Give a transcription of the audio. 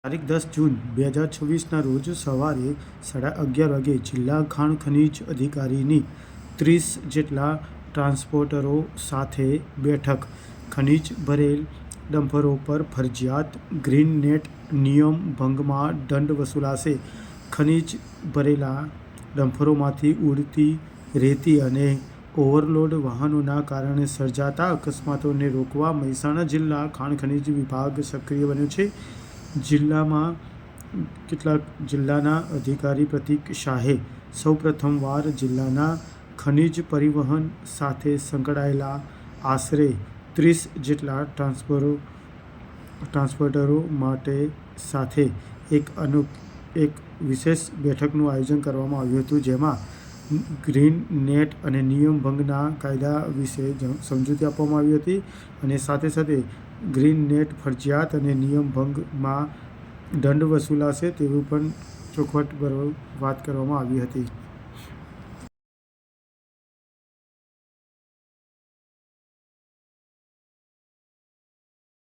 તારીખ 10 જૂન 2026ના રોજ સવારે 11:30 વાગે જિલ્લા ખાણ ખનીજ અધિકારીની 30 જેટલા ટ્રાન્સપોર્ટરો સાથે બેઠક. ખનીજ ભરેલ ડમ્પરો પર ફરજિયાત ગ્રીન નેટ નિયમ ભંગમાં દંડ વસૂલાશે. ખનીજ ભરેલા ડમ્પરોમાંથી ઉડતી રેતી અને ઓવરલોડ વાહનોના કારણે સર્જાતા અકસ્માતોને રોકવા મહેસાણા જિલ્લા ખાણ ખનીજ વિભાગ સક્રિય બન્યો છે. જિલ્લાના અધિકારી પ્રતીક શાહે સૌપ્રથમવાર જિલ્લાના ખનીજ પરિવહન સાથે સંકળાયેલા આશરે 30 જેટલા ટ્રાન્સપોર્ટરો માટે સાથે એક વિશેષ બેઠકનું આયોજન કરવામાં આવ્યું હતું, જેમાં ગ્રીન નેટ અને નિયમ ભંગના કાયદા વિશે સમજૂતી આપવામાં આવી હતી અને સાથે સાથે ગ્રીન નેટ ફરજિયાત અને નિયમ ભંગમાં દંડ વસૂલાશે તેવું પણ ચોખવટ વાત કરવામાં આવી હતી.